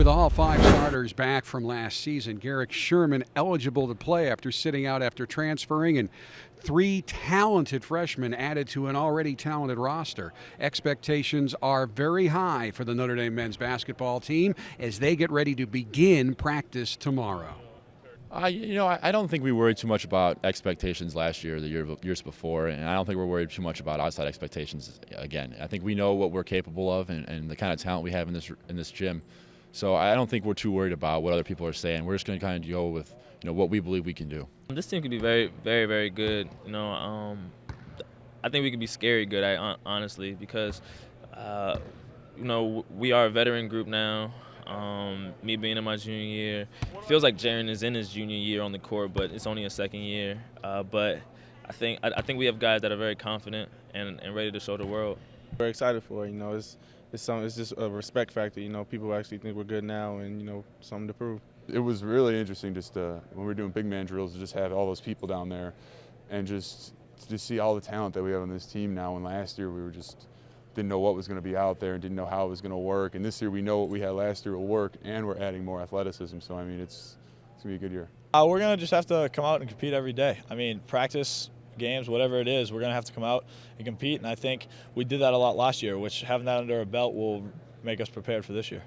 With all 5 starters back from last season, Garrick Sherman eligible to play after sitting out after transferring, and 3 talented freshmen added to an already talented roster. Expectations are very high for the Notre Dame men's basketball team as they get ready to begin practice tomorrow. I don't think we worried too much about expectations last year, the years before, and I don't think we're worried too much about outside expectations again. I think we know what we're capable of and the kind of talent we have in this gym. So I don't think we're too worried about what other people are saying. We're just going to kind of go with what we believe we can do. This team can be very, very, very good. I think we can be scary good, honestly, because we are a veteran group now. Me being in my junior year, it feels like Jaren is in his junior year on the court, but it's only a second year. But I think we have guys that are very confident and ready to show the world. We're excited for it. It's just a respect factor. People actually think we're good now, and something to prove. It was really interesting just when we were doing big man drills to just have all those people down there, and just to see all the talent that we have on this team now. And last year we were just didn't know what was going to be out there and didn't know how it was going to work. And this year we know what we had last year will work, and we're adding more athleticism. So it's going to be a good year. We're going to just have to come out and compete every day. Practice, games, whatever it is, we're going to have to come out and compete. And I think we did that a lot last year, which having that under our belt will make us prepared for this year.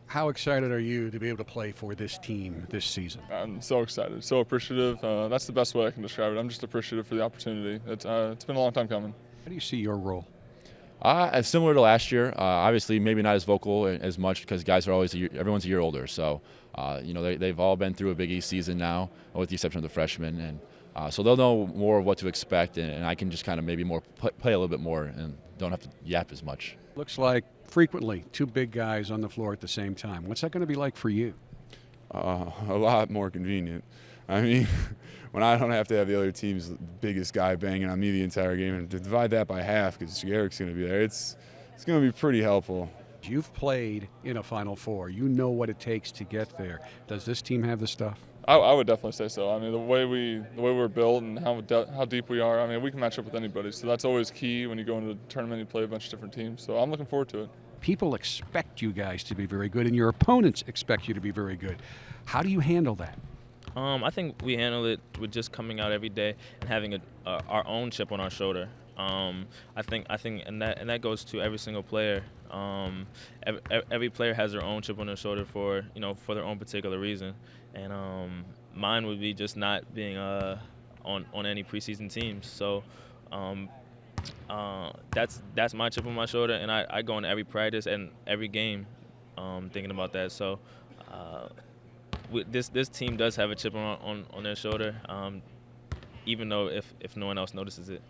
How excited are you to be able to play for this team this season? I'm so excited, so appreciative. That's the best way I can describe it. I'm just appreciative for the opportunity. It's been a long time coming. How do you see your role? Similar to last year, obviously maybe not as vocal as much because guys are everyone's a year older. So, they've all been through a Big East season now, with the exception of the freshmen, and so they'll know more of what to expect, and I can just kind of maybe play a little bit more and don't have to yap as much. Looks like frequently 2 big guys on the floor at the same time. What's that going to be like for you? A lot more convenient. When I don't have to have the other team's biggest guy banging on me the entire game, and to divide that by half because Garrick's going to be there, it's going to be pretty helpful. You've played in a Final Four. You know what it takes to get there. Does this team have the stuff? I would definitely say so. The way we're built and how deep we are, we can match up with anybody. So that's always key when you go into a tournament. You play a bunch of different teams. So I'm looking forward to it. People expect you guys to be very good, and your opponents expect you to be very good. How do you handle that? I think we handle it with just coming out every day and having our own chip on our shoulder. I think, and that goes to every single player. Every player has their own chip on their shoulder for their own particular reason, and mine would be just not being on any preseason teams. So that's my chip on my shoulder, and I go into every practice and every game thinking about that. So. This team does have a chip on their shoulder, even though if no one else notices it.